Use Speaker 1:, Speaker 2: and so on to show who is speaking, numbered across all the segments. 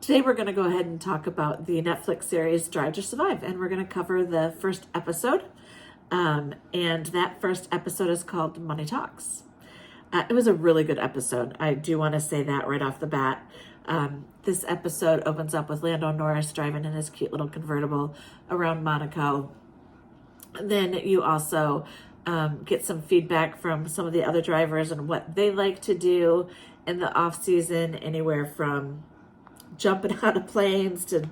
Speaker 1: Today we're going to go ahead and talk about the Netflix series Drive to Survive, and we're going to cover the first episode. And that first episode is called Money Talks. It was a really good episode. I do want to say that right off the bat. This episode opens up with Lando Norris driving in his cute little convertible around Monaco. Then you also get some feedback from some of the other drivers and what they like to do in the off season, anywhere from jumping out of planes to,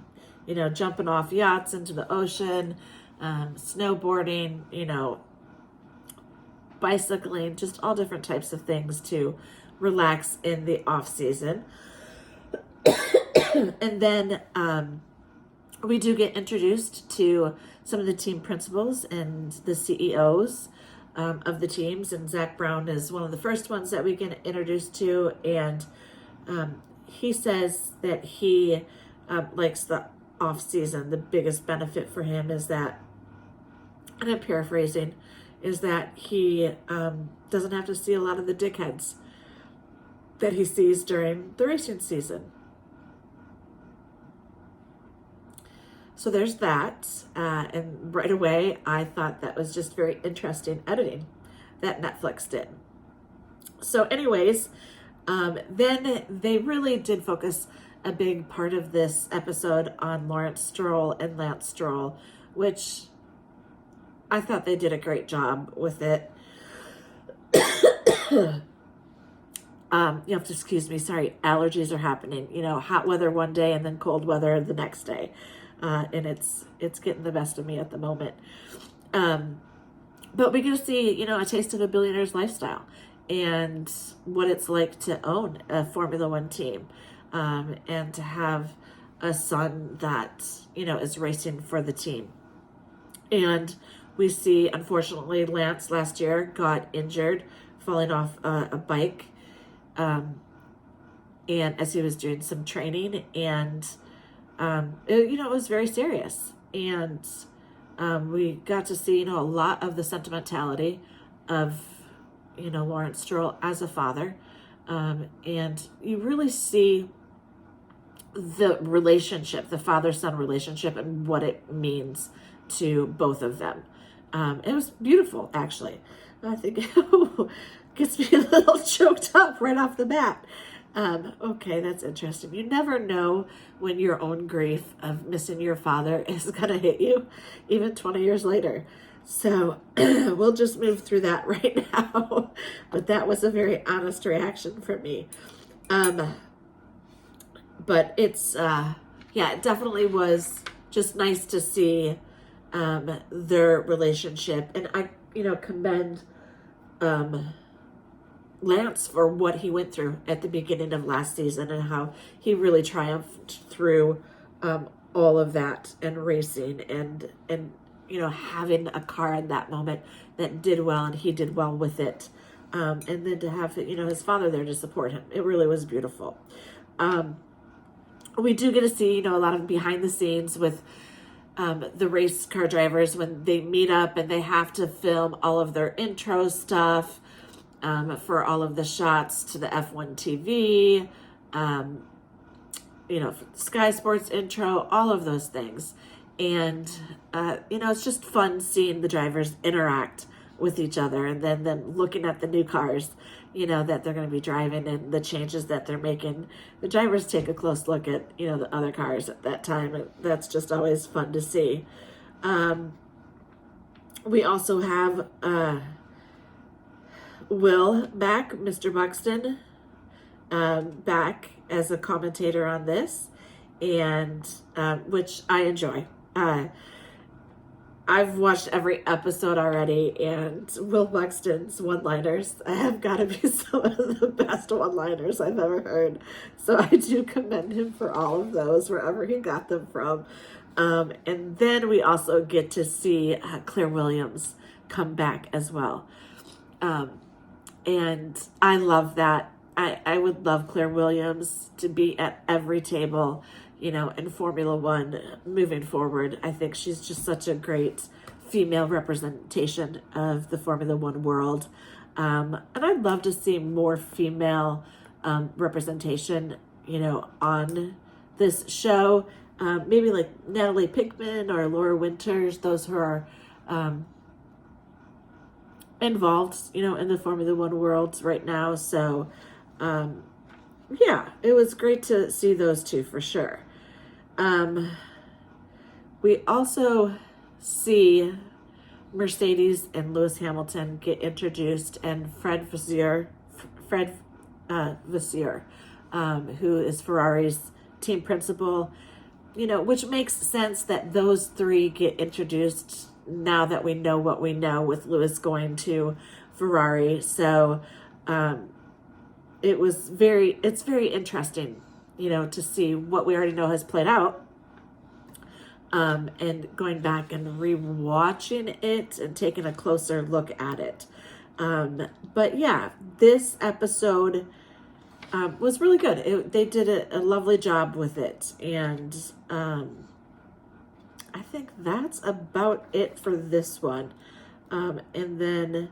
Speaker 1: jumping off yachts into the ocean, snowboarding, bicycling, just all different types of things to relax in the off season. And then we do get introduced to some of the team principals and the CEOs of the teams, and Zach Brown is one of the first ones that we get introduced to, and he says that he likes the off season. The biggest benefit for him is that, and I'm paraphrasing, is that he doesn't have to see a lot of the dickheads that he sees during the racing season. So there's that, and right away I thought that was just very interesting editing that Netflix did. So anyways, then they really did focus a big part of this episode on Lawrence Stroll and Lance Stroll, which I thought they did a great job with it. You have to excuse me, sorry, allergies are happening. Hot weather one day and then cold weather the next day. And it's getting the best of me at the moment. But we get to see, a taste of a billionaire's lifestyle and what it's like to own a Formula One team, and to have a son that, is racing for the team. And we see, unfortunately, Lance last year got injured falling off a bike, and as he was doing some training, and it was very serious. And we got to see, a lot of the sentimentality of, Lawrence Stroll as a father. And you really see the relationship, the father-son relationship, and what it means to both of them. It was beautiful, actually. I think it gets me a little choked up right off the bat. Okay, that's interesting. You never know when your own grief of missing your father is going to hit you, even 20 years later. So we'll just move through that right now. But that was a very honest reaction from me. But it's, it definitely was just nice to see their relationship. And I, commend Lance for what he went through at the beginning of last season and how he really triumphed through all of that and racing and having a car in that moment that did well, and he did well with it. And then to have, his father there to support him. It really was beautiful. We do get to see, a lot of behind the scenes with the race car drivers when they meet up and they have to film all of their intro stuff, for all of the shots to the F1 TV, Sky Sports intro, all of those things. And, it's just fun seeing the drivers interact with each other, and then them looking at the new cars, that they're going to be driving and the changes that they're making. The drivers take a close look at, the other cars at that time. And that's just always fun to see. We also have, Will back, Mr. Buxton, back as a commentator on this, and which I enjoy. I've watched every episode already, and Will Buxton's one-liners have got to be some of the best one-liners I've ever heard. So I do commend him for all of those, wherever he got them from. And then we also get to see Claire Williams come back as well. And I love that. I would love Claire Williams to be at every table, in Formula One moving forward. I think she's just such a great female representation of the Formula One world. And I'd love to see more female representation, on this show. Maybe like Natalie Pinkman or Laura Winters, those who are involved, in the Formula One world right now. So, yeah, it was great to see those two for sure. We also see Mercedes and Lewis Hamilton get introduced, and Fred Vasseur, who is Ferrari's team principal, which makes sense that those three get introduced now that we know what we know with Lewis going to Ferrari. So it's very interesting, to see what we already know has played out. And going back and re-watching it and taking a closer look at it. But yeah, this episode was really good. They did a lovely job with it. And I think that's about it for this one. And then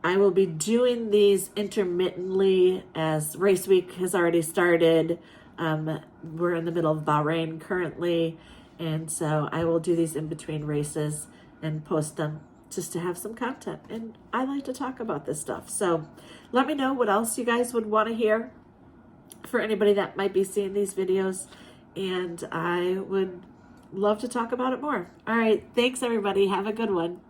Speaker 1: I will be doing these intermittently as race week has already started. We're in the middle of Bahrain currently, and so I will do these in between races and post them just to have some content. And I like to talk about this stuff. So let me know what else you guys would want to hear for anybody that might be seeing these videos, and I would love to talk about it more. All right. Thanks, everybody. Have a good one.